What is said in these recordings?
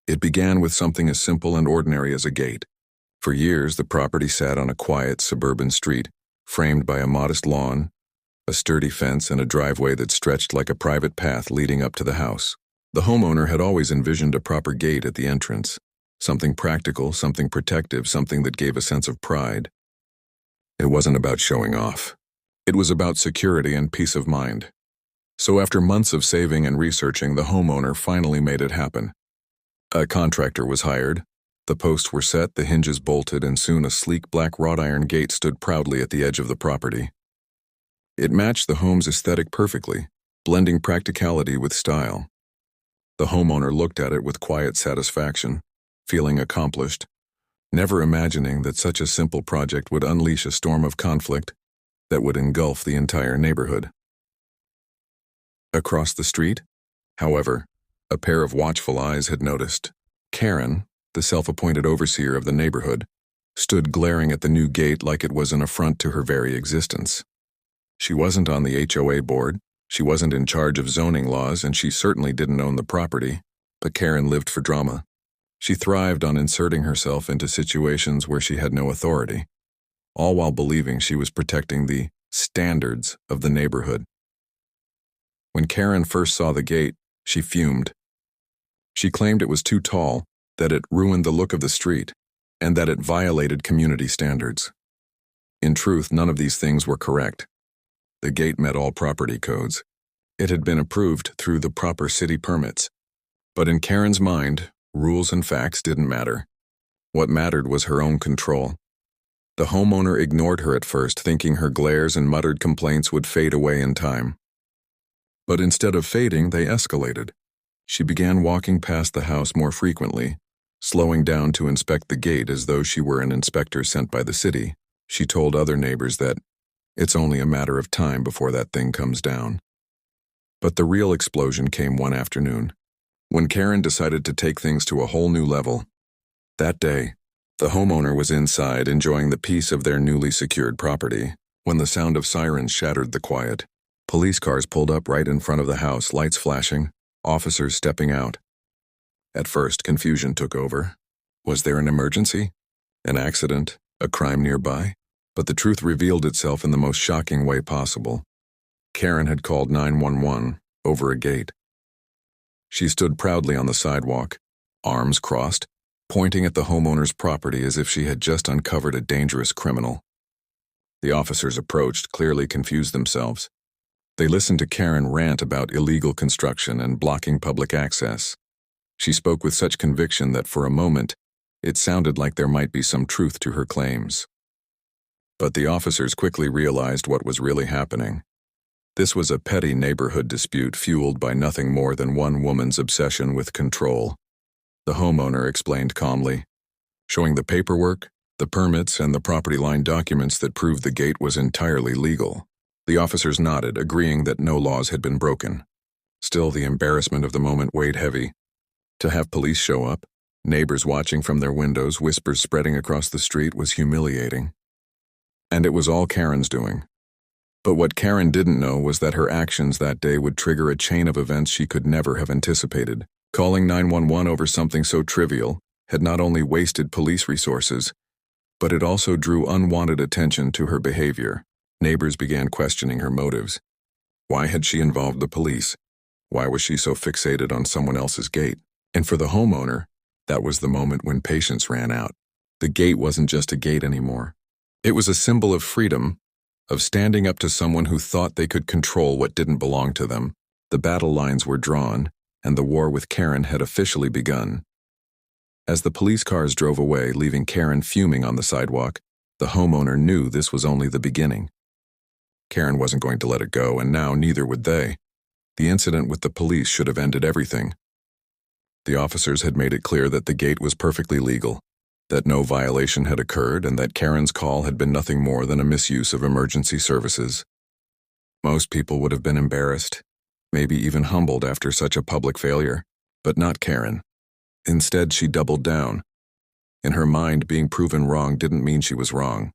It began with something as simple and ordinary as a gate. For years, the property sat on a quiet suburban street, framed by a modest lawn, a sturdy fence, and a driveway that stretched like a private path leading up to the house. The homeowner had always envisioned a proper gate at the entrance, something practical, something protective, something that gave a sense of pride. It wasn't about showing off. It was about security and peace of mind. So after months of saving and researching, the homeowner finally made it happen. A contractor was hired. The posts were set, the hinges bolted, and soon a sleek black wrought iron gate stood proudly at the edge of the property. It matched the home's aesthetic perfectly, blending practicality with style. The homeowner looked at it with quiet satisfaction, feeling accomplished, never imagining that such a simple project would unleash a storm of conflict that would engulf the entire neighborhood. Across the street, however, a pair of watchful eyes had noticed. Karen, the self-appointed overseer of the neighborhood, stood glaring at the new gate like it was an affront to her very existence. She wasn't on the HOA board, she wasn't in charge of zoning laws, and she certainly didn't own the property, but Karen lived for drama. She thrived on inserting herself into situations where she had no authority, all while believing she was protecting the standards of the neighborhood. When Karen first saw the gate, she fumed. She claimed it was too tall, that it ruined the look of the street, and that it violated community standards. In truth, none of these things were correct. The gate met all property codes. It had been approved through the proper city permits. But in Karen's mind, rules and facts didn't matter. What mattered was her own control. The homeowner ignored her at first, thinking her glares and muttered complaints would fade away in time. But instead of fading, they escalated. She began walking past the house more frequently, slowing down to inspect the gate as though she were an inspector sent by the city. She told other neighbors that it's only a matter of time before that thing comes down. But the real explosion came one afternoon, when Karen decided to take things to a whole new level. That day, the homeowner was inside enjoying the peace of their newly secured property, when the sound of sirens shattered the quiet. Police cars pulled up right in front of the house, lights flashing, officers stepping out. At first, confusion took over. Was there an emergency? An accident? A crime nearby? But the truth revealed itself in the most shocking way possible. Karen had called 911 over a gate. She stood proudly on the sidewalk, arms crossed, pointing at the homeowner's property as if she had just uncovered a dangerous criminal. The officers approached, clearly confused themselves. They listened to Karen rant about illegal construction and blocking public access. She spoke with such conviction that for a moment, it sounded like there might be some truth to her claims. But the officers quickly realized what was really happening. This was a petty neighborhood dispute fueled by nothing more than one woman's obsession with control. The homeowner explained calmly, showing the paperwork, the permits, and the property line documents that proved the gate was entirely legal. The officers nodded, agreeing that no laws had been broken. Still, the embarrassment of the moment weighed heavy. To have police show up, neighbors watching from their windows, whispers spreading across the street, was humiliating. And it was all Karen's doing. But what Karen didn't know was that her actions that day would trigger a chain of events she could never have anticipated. Calling 911 over something so trivial had not only wasted police resources, but it also drew unwanted attention to her behavior. Neighbors began questioning her motives. Why had she involved the police? Why was she so fixated on someone else's gate? And for the homeowner, that was the moment when patience ran out. The gate wasn't just a gate anymore. It was a symbol of freedom, of standing up to someone who thought they could control what didn't belong to them. The battle lines were drawn, and the war with Karen had officially begun. As the police cars drove away, leaving Karen fuming on the sidewalk, the homeowner knew this was only the beginning. Karen wasn't going to let it go, and now neither would they. The incident with the police should have ended everything. The officers had made it clear that the gate was perfectly legal, that no violation had occurred, and that Karen's call had been nothing more than a misuse of emergency services. Most people would have been embarrassed, maybe even humbled after such a public failure, but not Karen. Instead, she doubled down. In her mind, being proven wrong didn't mean she was wrong.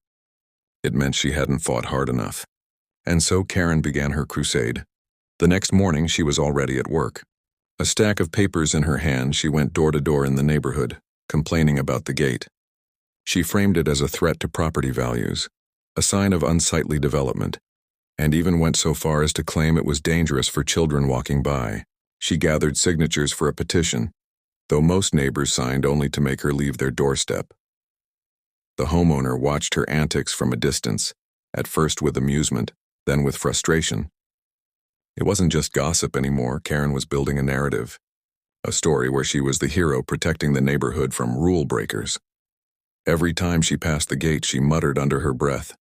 It meant she hadn't fought hard enough. And so Karen began her crusade. The next morning, she was already at work. A stack of papers in her hand, she went door to door in the neighborhood, complaining about the gate. She framed it as a threat to property values, a sign of unsightly development, and even went so far as to claim it was dangerous for children walking by. She gathered signatures for a petition, though most neighbors signed only to make her leave their doorstep. The homeowner watched her antics from a distance, at first with amusement, then with frustration. It wasn't just gossip anymore. Karen was building a narrative, a story where she was the hero protecting the neighborhood from rule breakers. Every time she passed the gate, she muttered under her breath,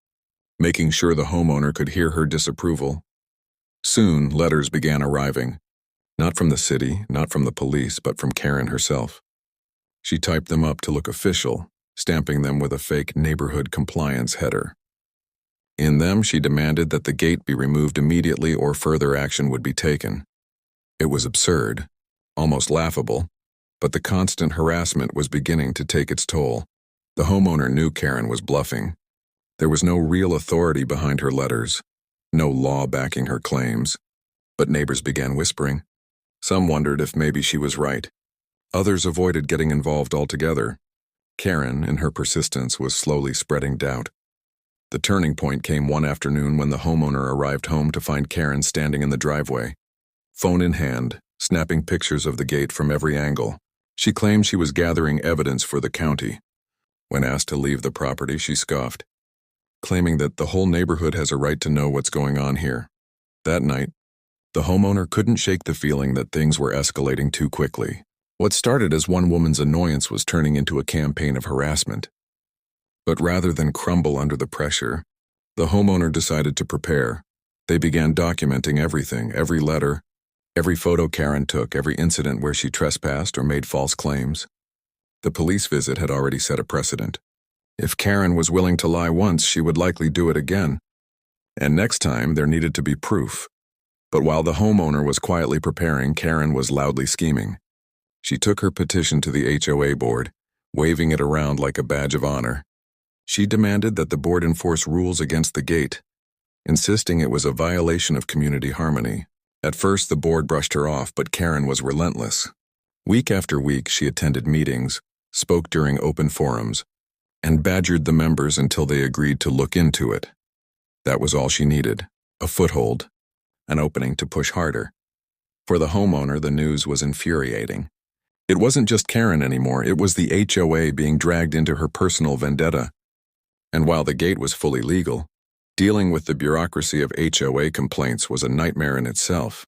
making sure the homeowner could hear her disapproval. Soon, letters began arriving, not from the city, not from the police, but from Karen herself. She typed them up to look official, stamping them with a fake neighborhood compliance header. In them, she demanded that the gate be removed immediately or further action would be taken. It was absurd, almost laughable, but the constant harassment was beginning to take its toll. The homeowner knew Karen was bluffing. There was no real authority behind her letters, no law backing her claims, but neighbors began whispering. Some wondered if maybe she was right. Others avoided getting involved altogether. Karen, in her persistence, was slowly spreading doubt. The turning point came one afternoon when the homeowner arrived home to find Karen standing in the driveway, phone in hand, snapping pictures of the gate from every angle. She claimed she was gathering evidence for the county. When asked to leave the property, she scoffed, claiming that the whole neighborhood has a right to know what's going on here. That night, the homeowner couldn't shake the feeling that things were escalating too quickly. What started as one woman's annoyance was turning into a campaign of harassment. But rather than crumble under the pressure, the homeowner decided to prepare. They began documenting everything, every letter, every photo Karen took, every incident where she trespassed or made false claims. The police visit had already set a precedent. If Karen was willing to lie once, she would likely do it again. And next time, there needed to be proof. But while the homeowner was quietly preparing, Karen was loudly scheming. She took her petition to the HOA board, waving it around like a badge of honor. She demanded that the board enforce rules against the gate, insisting it was a violation of community harmony. At first, the board brushed her off, but Karen was relentless. Week after week, she attended meetings, spoke during open forums, and badgered the members until they agreed to look into it. That was all she needed, a foothold, an opening to push harder. For the homeowner, the news was infuriating. It wasn't just Karen anymore, it was the HOA being dragged into her personal vendetta. And while the gate was fully legal, dealing with the bureaucracy of HOA complaints was a nightmare in itself.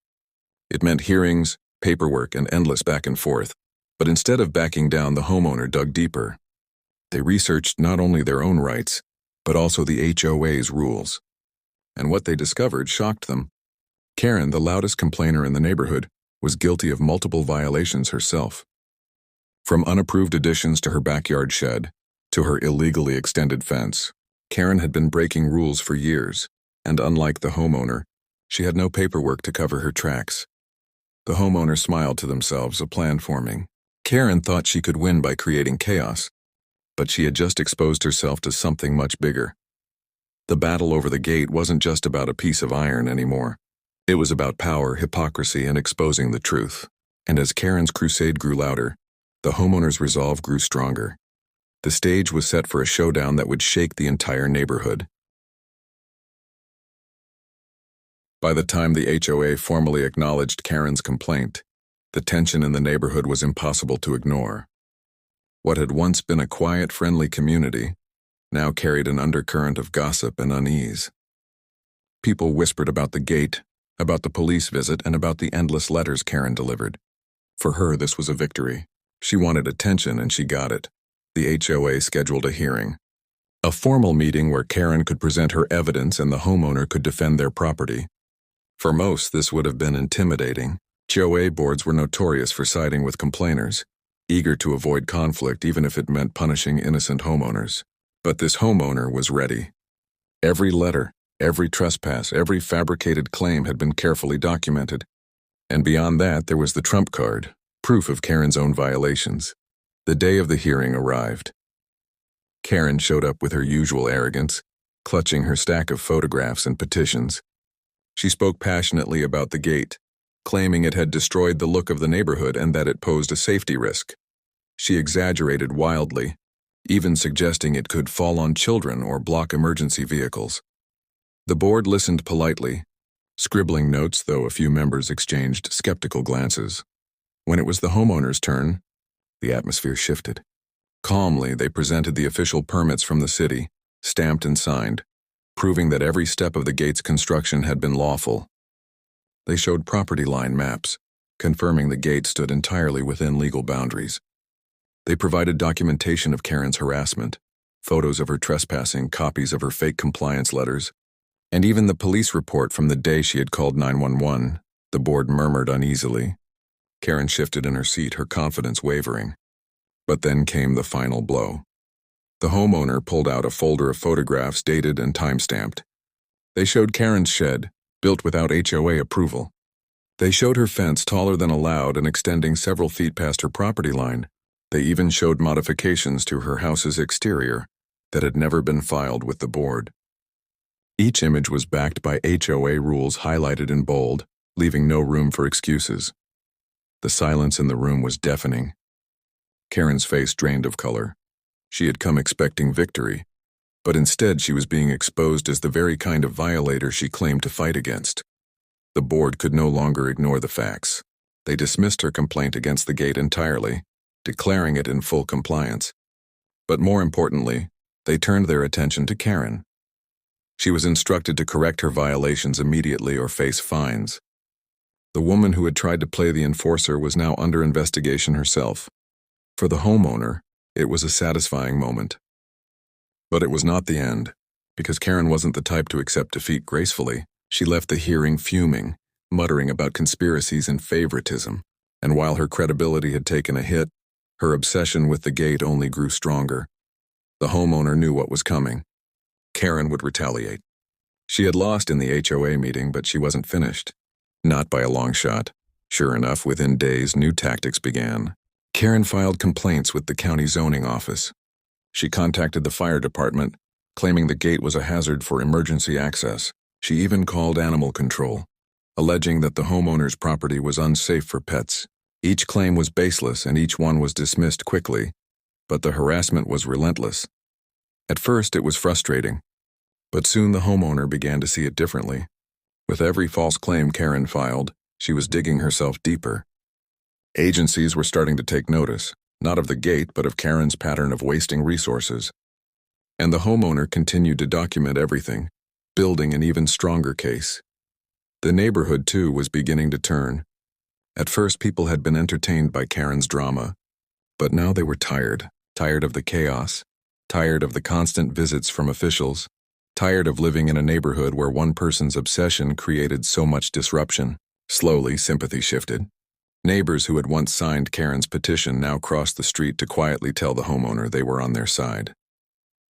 It meant hearings, paperwork, and endless back and forth. But instead of backing down, the homeowner dug deeper. They researched not only their own rights, but also the HOA's rules. And what they discovered shocked them. Karen, the loudest complainer in the neighborhood, was guilty of multiple violations herself. From unapproved additions to her backyard shed, to her illegally extended fence, Karen had been breaking rules for years, and unlike the homeowner, she had no paperwork to cover her tracks. The homeowner smiled to themselves, a plan forming. Karen thought she could win by creating chaos, but she had just exposed herself to something much bigger. The battle over the gate wasn't just about a piece of iron anymore. It was about power, hypocrisy, and exposing the truth. And as Karen's crusade grew louder, the homeowner's resolve grew stronger. The stage was set for a showdown that would shake the entire neighborhood. By the time the HOA formally acknowledged Karen's complaint, the tension in the neighborhood was impossible to ignore. What had once been a quiet, friendly community now carried an undercurrent of gossip and unease. People whispered about the gate, about the police visit, and about the endless letters Karen delivered. For her, this was a victory. She wanted attention, and she got it. The HOA scheduled a hearing, a formal meeting where Karen could present her evidence and the homeowner could defend their property. For most, this would have been intimidating. HOA boards were notorious for siding with complainers, eager to avoid conflict even if it meant punishing innocent homeowners. But this homeowner was ready. Every letter, every trespass, every fabricated claim had been carefully documented. And beyond that, there was the trump card, proof of Karen's own violations. The day of the hearing arrived. Karen showed up with her usual arrogance, clutching her stack of photographs and petitions. She spoke passionately about the gate, claiming it had destroyed the look of the neighborhood and that it posed a safety risk. She exaggerated wildly, even suggesting it could fall on children or block emergency vehicles. The board listened politely, scribbling notes, though a few members exchanged skeptical glances. When it was the homeowner's turn, the atmosphere shifted. Calmly, they presented the official permits from the city, stamped and signed, proving that every step of the gate's construction had been lawful. They showed property line maps, confirming the gate stood entirely within legal boundaries. They provided documentation of Karen's harassment, photos of her trespassing, copies of her fake compliance letters, and even the police report from the day she had called 911. The board murmured uneasily. Karen shifted in her seat, her confidence wavering. But then came the final blow. The homeowner pulled out a folder of photographs dated and time-stamped. They showed Karen's shed, built without HOA approval. They showed her fence taller than allowed and extending several feet past her property line. They even showed modifications to her house's exterior that had never been filed with the board. Each image was backed by HOA rules highlighted in bold, leaving no room for excuses. The silence in the room was deafening. Karen's face drained of color. She had come expecting victory, but instead she was being exposed as the very kind of violator she claimed to fight against. The board could no longer ignore the facts. They dismissed her complaint against the gate entirely, declaring it in full compliance. But more importantly, they turned their attention to Karen. She was instructed to correct her violations immediately or face fines. The woman who had tried to play the enforcer was now under investigation herself. For the homeowner, it was a satisfying moment. But it was not the end. Because Karen wasn't the type to accept defeat gracefully, she left the hearing fuming, muttering about conspiracies and favoritism. And while her credibility had taken a hit, her obsession with the gate only grew stronger. The homeowner knew what was coming. Karen would retaliate. She had lost in the HOA meeting, but she wasn't finished. Not by a long shot. Sure enough, within days, new tactics began. Karen filed complaints with the county zoning office. She contacted the fire department, claiming the gate was a hazard for emergency access. She even called animal control, alleging that the homeowner's property was unsafe for pets. Each claim was baseless and each one was dismissed quickly, but the harassment was relentless. At first, it was frustrating, but soon the homeowner began to see it differently. With every false claim Karen filed, she was digging herself deeper. Agencies were starting to take notice, not of the gate, but of Karen's pattern of wasting resources. And the homeowner continued to document everything, building an even stronger case. The neighborhood, too, was beginning to turn. At first, people had been entertained by Karen's drama, but now they were tired of the chaos, tired of the constant visits from officials, tired of living in a neighborhood where one person's obsession created so much disruption. Slowly, sympathy shifted. Neighbors who had once signed Karen's petition now crossed the street to quietly tell the homeowner they were on their side.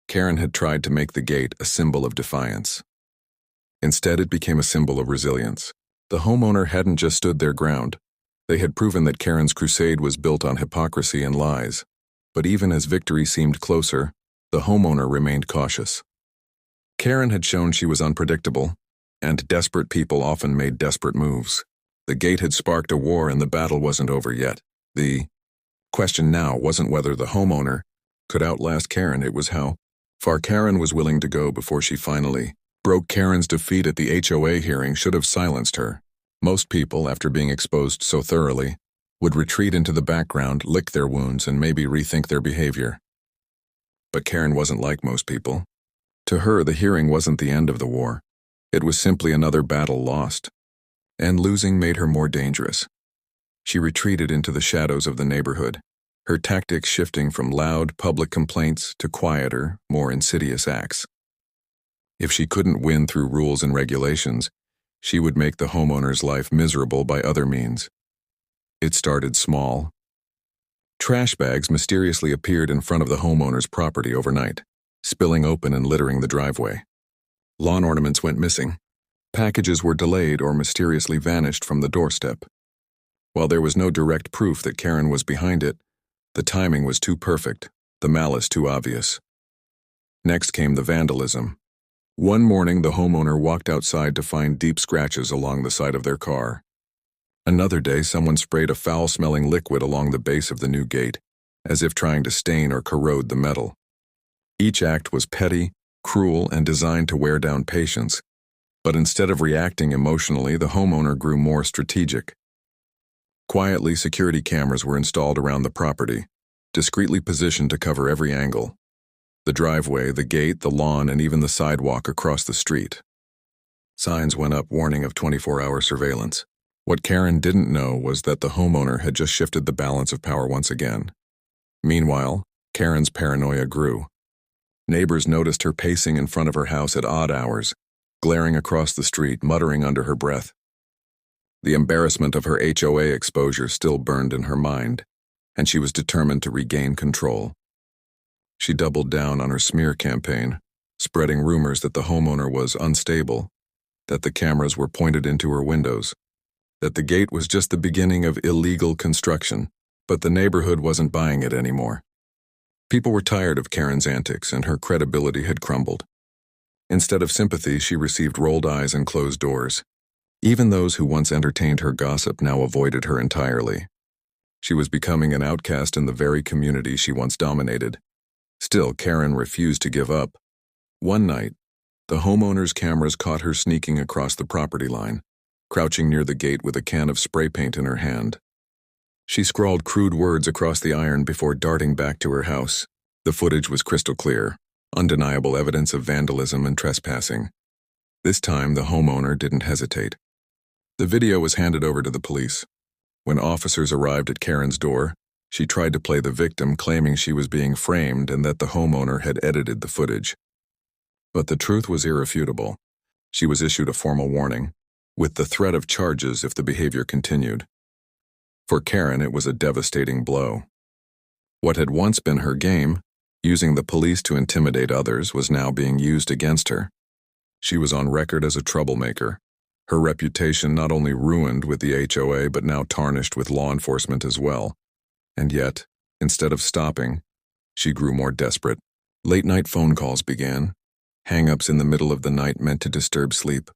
Karen had tried to make the gate a symbol of defiance. Instead, it became a symbol of resilience. The homeowner hadn't just stood their ground. They had proven that Karen's crusade was built on hypocrisy and lies. But even as victory seemed closer, the homeowner remained cautious. Karen had shown she was unpredictable, and desperate people often made desperate moves. The gate had sparked a war and the battle wasn't over yet. The question now wasn't whether the homeowner could outlast Karen, it was how far Karen was willing to go before she finally broke. Karen's defeat at the HOA hearing should have silenced her. Most people, after being exposed so thoroughly, would retreat into the background, lick their wounds, and maybe rethink their behavior. But Karen wasn't like most people. To her, the hearing wasn't the end of the war. It was simply another battle lost. And losing made her more dangerous. She retreated into the shadows of the neighborhood, her tactics shifting from loud public complaints to quieter, more insidious acts. If she couldn't win through rules and regulations, she would make the homeowner's life miserable by other means. It started small. Trash bags mysteriously appeared in front of the homeowner's property overnight, spilling open and littering the driveway. Lawn ornaments went missing. Packages were delayed or mysteriously vanished from the doorstep. While there was no direct proof that Karen was behind it, the timing was too perfect, the malice too obvious. Next came the vandalism. One morning, the homeowner walked outside to find deep scratches along the side of their car. Another day, someone sprayed a foul-smelling liquid along the base of the new gate, as if trying to stain or corrode the metal. Each act was petty, cruel, and designed to wear down patience. But instead of reacting emotionally, the homeowner grew more strategic. Quietly, security cameras were installed around the property, discreetly positioned to cover every angle: the driveway, the gate, the lawn, and even the sidewalk across the street. Signs went up warning of 24-hour surveillance. What Karen didn't know was that the homeowner had just shifted the balance of power once again. Meanwhile, Karen's paranoia grew. Neighbors noticed her pacing in front of her house at odd hours, glaring across the street, muttering under her breath. The embarrassment of her HOA exposure still burned in her mind, and she was determined to regain control. She doubled down on her smear campaign, spreading rumors that the homeowner was unstable, that the cameras were pointed into her windows, that the gate was just the beginning of illegal construction, but the neighborhood wasn't buying it anymore. People were tired of Karen's antics, and her credibility had crumbled. Instead of sympathy, she received rolled eyes and closed doors. Even those who once entertained her gossip now avoided her entirely. She was becoming an outcast in the very community she once dominated. Still, Karen refused to give up. One night, the homeowner's cameras caught her sneaking across the property line, crouching near the gate with a can of spray paint in her hand. She scrawled crude words across the iron before darting back to her house. The footage was crystal clear, undeniable evidence of vandalism and trespassing. This time, the homeowner didn't hesitate. The video was handed over to the police. When officers arrived at Karen's door, she tried to play the victim, claiming she was being framed and that the homeowner had edited the footage. But the truth was irrefutable. She was issued a formal warning, with the threat of charges if the behavior continued. For Karen, it was a devastating blow. What had once been her game, using the police to intimidate others, was now being used against her. She was on record as a troublemaker, her reputation not only ruined with the HOA but now tarnished with law enforcement as well. And yet, instead of stopping, she grew more desperate. Late-night phone calls began, hang-ups in the middle of the night meant to disturb sleep.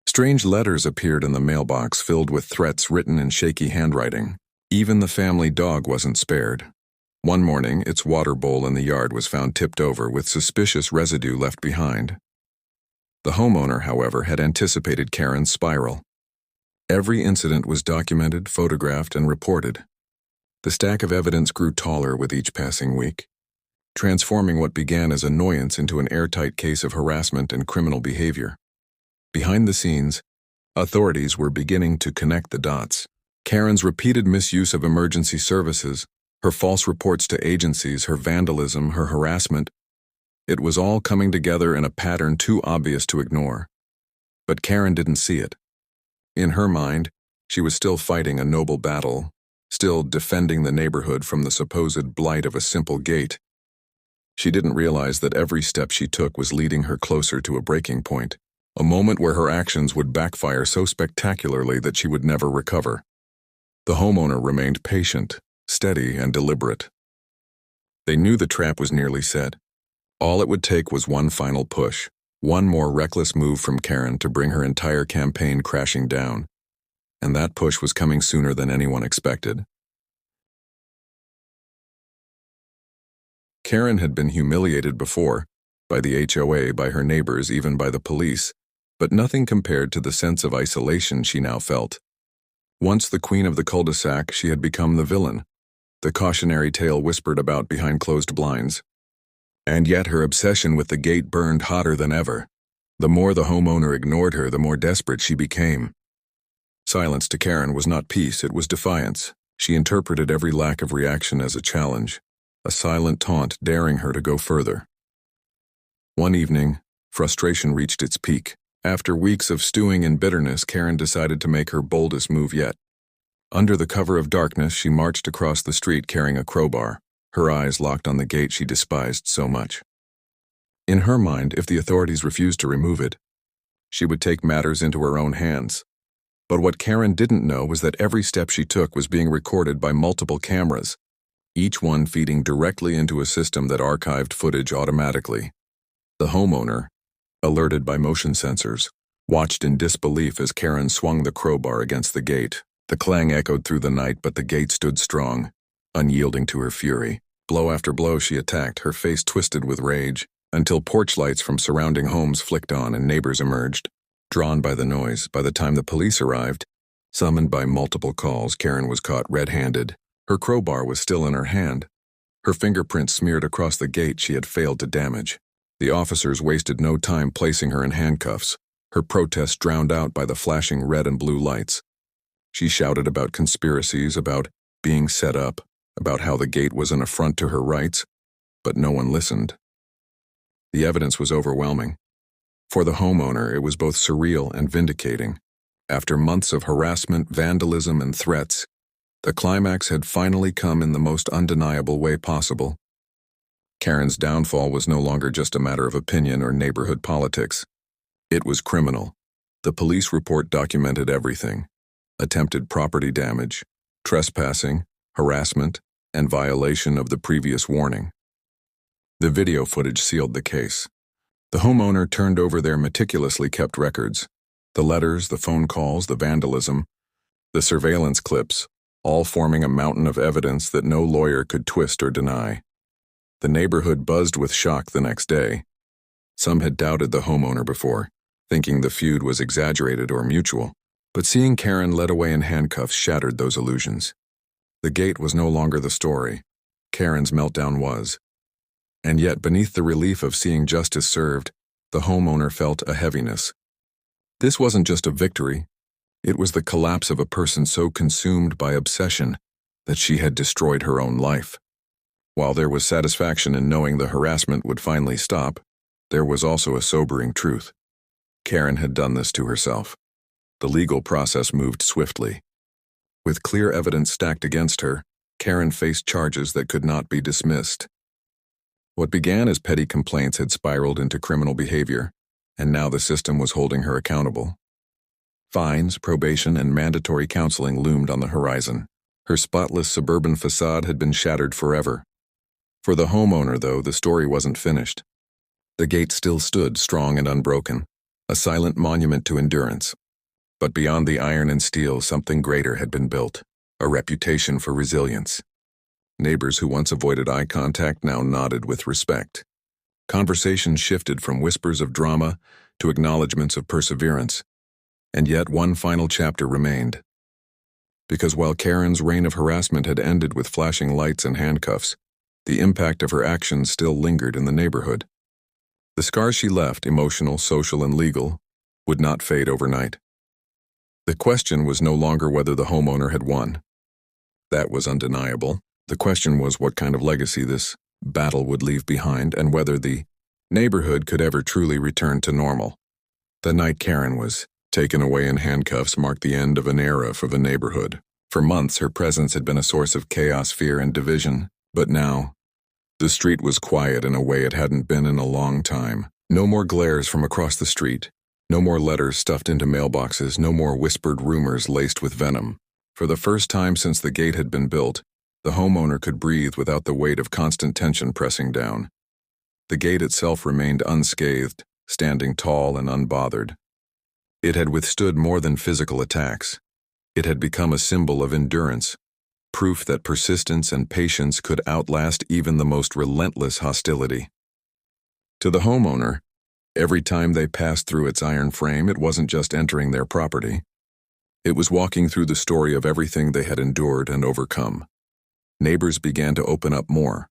Strange letters appeared in the mailbox filled with threats written in shaky handwriting. Even the family dog wasn't spared. One morning, its water bowl in the yard was found tipped over with suspicious residue left behind. The homeowner, however, had anticipated Karen's spiral. Every incident was documented, photographed, and reported. The stack of evidence grew taller with each passing week, transforming what began as annoyance into an airtight case of harassment and criminal behavior. Behind the scenes, authorities were beginning to connect the dots. Karen's repeated misuse of emergency services, her false reports to agencies, her vandalism, her harassment, it was all coming together in a pattern too obvious to ignore. But Karen didn't see it. In her mind, she was still fighting a noble battle, still defending the neighborhood from the supposed blight of a simple gate. She didn't realize that every step she took was leading her closer to a breaking point, a moment where her actions would backfire so spectacularly that she would never recover. The homeowner remained patient, steady, and deliberate. They knew the trap was nearly set. All it would take was one final push, one more reckless move from Karen to bring her entire campaign crashing down. And that push was coming sooner than anyone expected. Karen had been humiliated before, by the HOA, by her neighbors, even by the police, but nothing compared to the sense of isolation she now felt. Once the queen of the cul-de-sac, she had become the villain, the cautionary tale whispered about behind closed blinds. And yet her obsession with the gate burned hotter than ever. The more the homeowner ignored her, the more desperate she became. Silence to Karen was not peace, it was defiance. She interpreted every lack of reaction as a challenge, a silent taunt daring her to go further. One evening, frustration reached its peak. After weeks of stewing in bitterness, Karen decided to make her boldest move yet. Under the cover of darkness, she marched across the street carrying a crowbar, her eyes locked on the gate she despised so much. In her mind, if the authorities refused to remove it, she would take matters into her own hands. But what Karen didn't know was that every step she took was being recorded by multiple cameras, each one feeding directly into a system that archived footage automatically. The homeowner, alerted by motion sensors, watched in disbelief as Karen swung the crowbar against the gate. The clang echoed through the night, but the gate stood strong, unyielding to her fury. Blow after blow she attacked, her face twisted with rage, until porch lights from surrounding homes flicked on and neighbors emerged. Drawn by the noise, by the time the police arrived, summoned by multiple calls, Karen was caught red-handed. Her crowbar was still in her hand, her fingerprints smeared across the gate she had failed to damage. The officers wasted no time placing her in handcuffs, her protest drowned out by the flashing red and blue lights. She shouted about conspiracies, about being set up, about how the gate was an affront to her rights, but no one listened. The evidence was overwhelming. For the homeowner, it was both surreal and vindicating. After months of harassment, vandalism, and threats, the climax had finally come in the most undeniable way possible. Karen's downfall was no longer just a matter of opinion or neighborhood politics. It was criminal. The police report documented everything: attempted property damage, trespassing, harassment, and violation of the previous warning. The video footage sealed the case. The homeowner turned over their meticulously kept records: the letters, the phone calls, the vandalism, the surveillance clips, all forming a mountain of evidence that no lawyer could twist or deny. The neighborhood buzzed with shock the next day. Some had doubted the homeowner before, thinking the feud was exaggerated or mutual, but seeing Karen led away in handcuffs shattered those illusions. The gate was no longer the story. Karen's meltdown was. And yet, beneath the relief of seeing justice served, the homeowner felt a heaviness. This wasn't just a victory. It was the collapse of a person so consumed by obsession that she had destroyed her own life. While there was satisfaction in knowing the harassment would finally stop, there was also a sobering truth. Karen had done this to herself. The legal process moved swiftly. With clear evidence stacked against her, Karen faced charges that could not be dismissed. What began as petty complaints had spiraled into criminal behavior, and now the system was holding her accountable. Fines, probation, and mandatory counseling loomed on the horizon. Her spotless suburban facade had been shattered forever. For the homeowner, though, the story wasn't finished. The gate still stood strong and unbroken, a silent monument to endurance. But beyond the iron and steel, something greater had been built, a reputation for resilience. Neighbors who once avoided eye contact now nodded with respect. Conversations shifted from whispers of drama to acknowledgments of perseverance. And yet one final chapter remained. Because while Karen's reign of harassment had ended with flashing lights and handcuffs, the impact of her actions still lingered in the neighborhood. The scars she left, emotional, social, and legal, would not fade overnight. The question was no longer whether the homeowner had won. That was undeniable. The question was what kind of legacy this battle would leave behind and whether the neighborhood could ever truly return to normal. The night Karen was taken away in handcuffs marked the end of an era for the neighborhood. For months, her presence had been a source of chaos, fear, and division, but now, the street was quiet in a way it hadn't been in a long time. No more glares from across the street, no more letters stuffed into mailboxes, no more whispered rumors laced with venom. For the first time since the gate had been built, the homeowner could breathe without the weight of constant tension pressing down. The gate itself remained unscathed, standing tall and unbothered. It had withstood more than physical attacks. It had become a symbol of endurance, proof that persistence and patience could outlast even the most relentless hostility. To the homeowner, every time they passed through its iron frame, it wasn't just entering their property. It was walking through the story of everything they had endured and overcome. Neighbors began to open up more.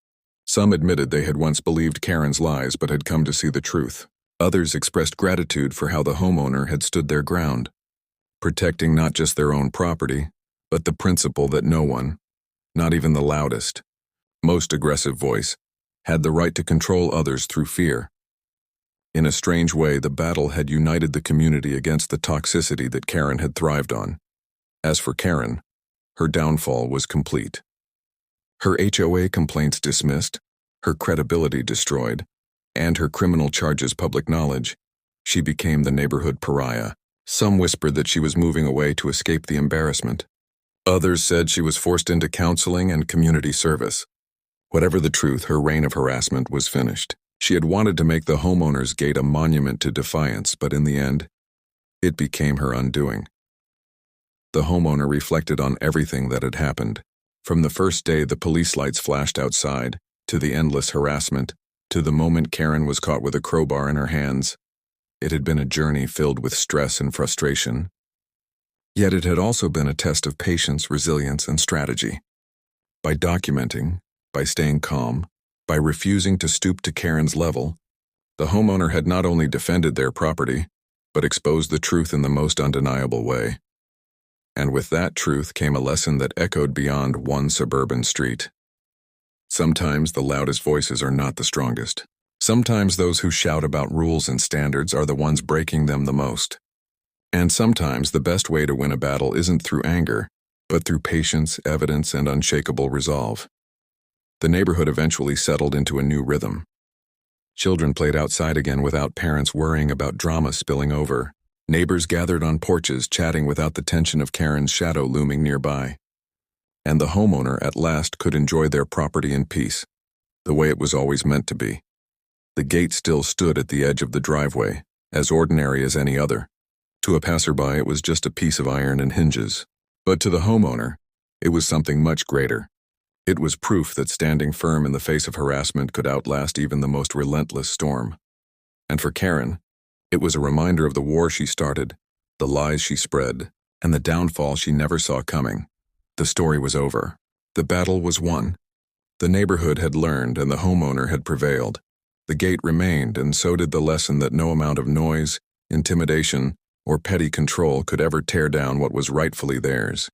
Some admitted they had once believed Karen's lies but had come to see the truth. Others expressed gratitude for how the homeowner had stood their ground, protecting not just their own property, but the principle that no one, not even the loudest, most aggressive voice, had the right to control others through fear. In a strange way, the battle had united the community against the toxicity that Karen had thrived on. As for Karen, her downfall was complete. Her HOA complaints dismissed, her credibility destroyed, and her criminal charges public knowledge, she became the neighborhood pariah. Some whispered that she was moving away to escape the embarrassment. Others said she was forced into counseling and community service. Whatever the truth, her reign of harassment was finished. She had wanted to make the homeowner's gate a monument to defiance, but in the end, it became her undoing. The homeowner reflected on everything that had happened. From the first day the police lights flashed outside, to the endless harassment, to the moment Karen was caught with a crowbar in her hands. It had been a journey filled with stress and frustration. Yet it had also been a test of patience, resilience, and strategy. By documenting, by staying calm, by refusing to stoop to Karen's level, the homeowner had not only defended their property, but exposed the truth in the most undeniable way. And with that truth came a lesson that echoed beyond one suburban street. Sometimes the loudest voices are not the strongest. Sometimes those who shout about rules and standards are the ones breaking them the most. And sometimes the best way to win a battle isn't through anger, but through patience, evidence, and unshakable resolve. The neighborhood eventually settled into a new rhythm. Children played outside again without parents worrying about drama spilling over. Neighbors gathered on porches chatting without the tension of Karen's shadow looming nearby. And the homeowner at last could enjoy their property in peace, the way it was always meant to be. The gate still stood at the edge of the driveway, as ordinary as any other. To a passerby it was just a piece of iron and hinges. But to the homeowner, it was something much greater. It was proof that standing firm in the face of harassment could outlast even the most relentless storm. And for Karen, it was a reminder of the war she started, the lies she spread, and the downfall she never saw coming. The story was over. The battle was won. The neighborhood had learned and the homeowner had prevailed. The gate remained, and so did the lesson that no amount of noise, intimidation, or petty control could ever tear down what was rightfully theirs.